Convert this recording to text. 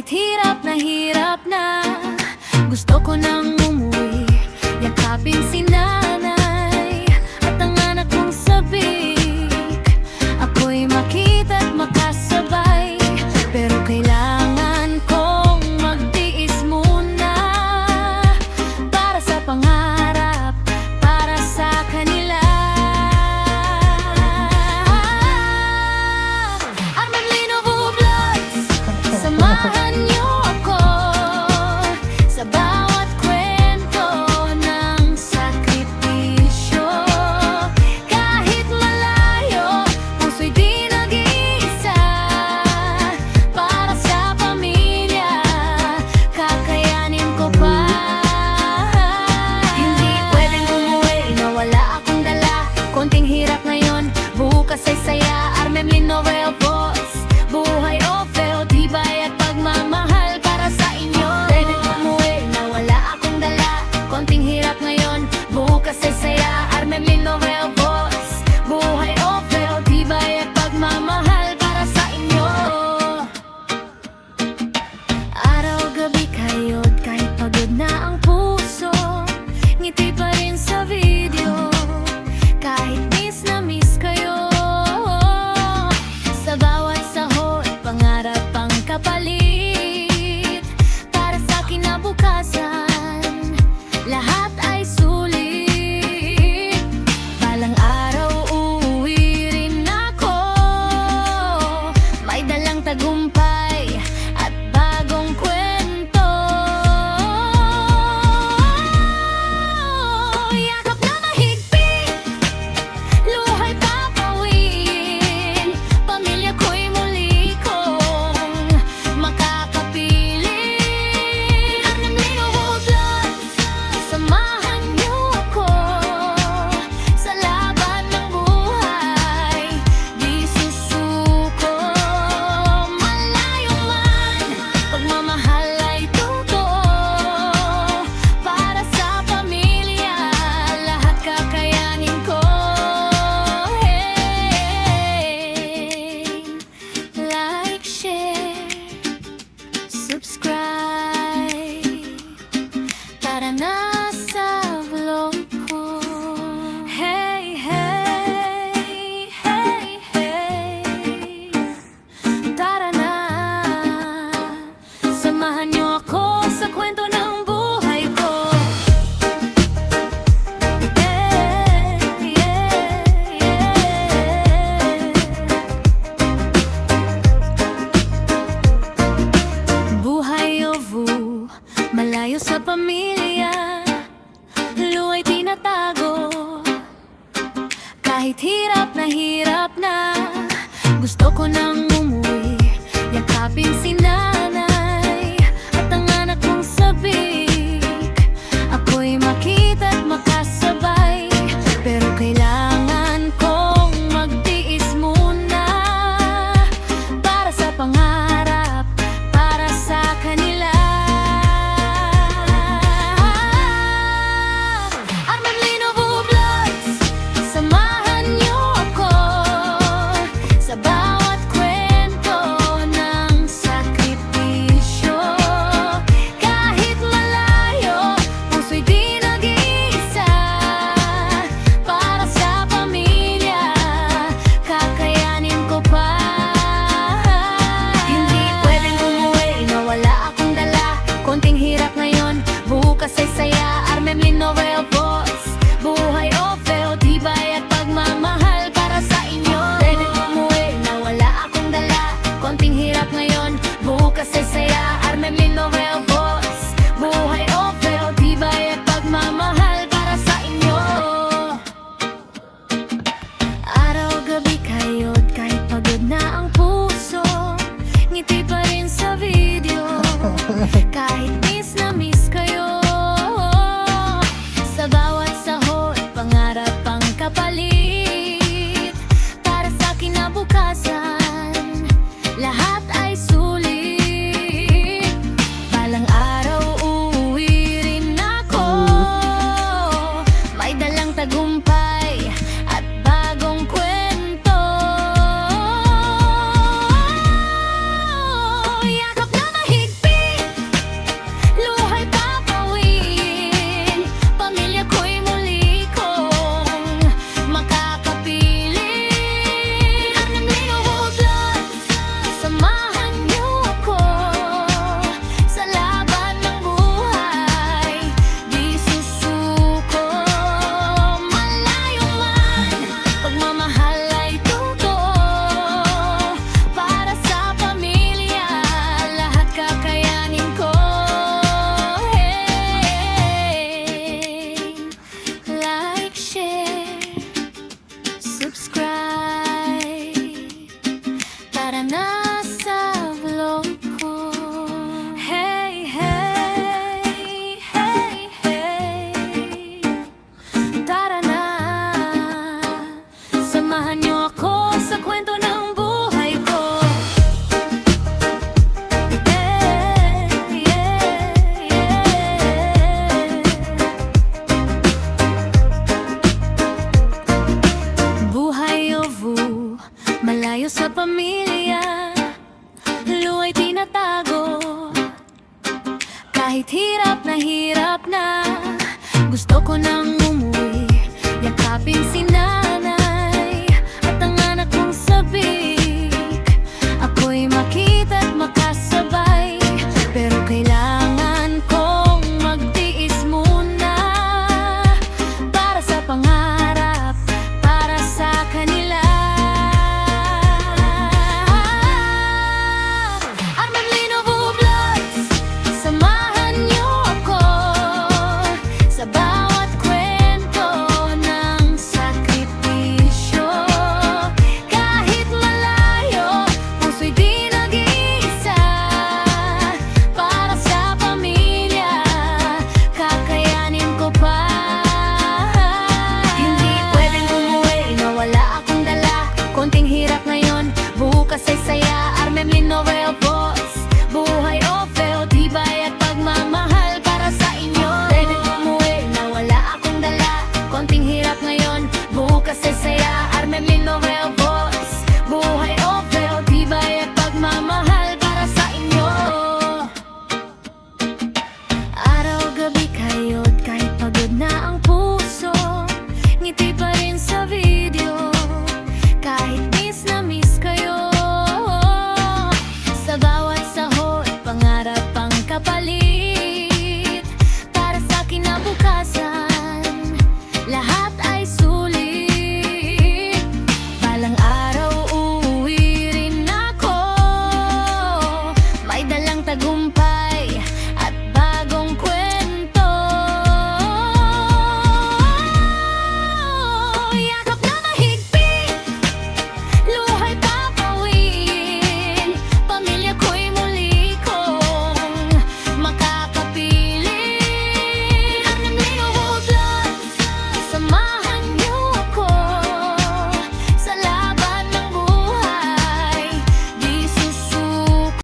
Kahit hirap na gusto ko nang umuwi. Yakapin si nanay at ang anak kong sabik. Ako'y makita't makasabay, pero kailangan kong magtiis muna para sa pangarap, para sa kanila. Armamlino Vlogs, samahan niyo ako sa bawat kwento ng sakripisyo. Kahit malayo, puso'y di nag-iisa. Para sa pamilya, kakayanin ko pa. Hindi pwedeng umuwi na wala akong dala. Konting hirap ngayon, bukas ay saya. Armamlino Voice, buhay o feo, tibay at pagmamahal para sa inyo. Pwedeng umuwi na wala akong dala. Konting hirap ngayon, bukas ay saya. Armamlino Voice, buhay o feo, tibay at pagmamahal para sa inyo. Araw-gabi kayo't kahit pagod na ang puso, ngiti pa rin sa video. Kahit miss na miss kayo, sa bawat sahod, pangarap ang kapalit. Para sa kinabukasan, lahat ay sulit. Balang araw uuwi rin ako, may dalang tagumpay at bagong kwento. Yakap na mahigpit, luhay papawin. Pamilya ko'y muli kong makakapiling. Armamlino Vlogs, samahan niyo ako sa laban ng buhay. Di susuko, malayo man, pagmamahal ay totoo. Para sa pamilya, lahat kakayanin ko. Hey, like, share, subscribe. Tara na sa vlog ko. Hey, hey, hey, hey. Tara na, samahan niyo ako sa kwento ng buhay ko. Yeah, yeah, yeah. Buhay o vu, malayo sa pamilya, luwa'y tinatago. Kahit hirap na gusto ko nang umuwi. Yakapin si nanay at ang anak kong sabik. Ako'y makita't makasabay, pero kailangan kong magtiis muna para sa pangarap, para sa kanila. Armamlino Vlogs, samahan niyo ako sa bawat kwento ng sakripisyo. Kahit malayo, puso'y di nag-iisa. Para sa pamilya, kakayanin ko pa. Hindi pwedeng umuwi na wala akong dala. Konting hirap ngayon, bukas ay saya. Armamlino Voice, buhay o feo, tibay at pagmamahal para sa inyo. Pwedeng umuwi na wala akong dala. Konting hirap ngayon, bukas ay saya. Armamlino Voice, buhay o feo, tibay at pagmamahal para sa inyo. Araw-gabi kayo't kahit pagod na ang puso, ngiti pa rin sa video. Kahit miss na miss kayo, sa bawat sahod, pangarap ang kapalit. Para sa kinabukasan, lahat ay sulit. Balang araw uuwi rin ako, may dalang tagumpay at bagong kwento. Yakap na mahigpit, Kahit hirap na, gusto ko nang umuwi, yakapin si nanay.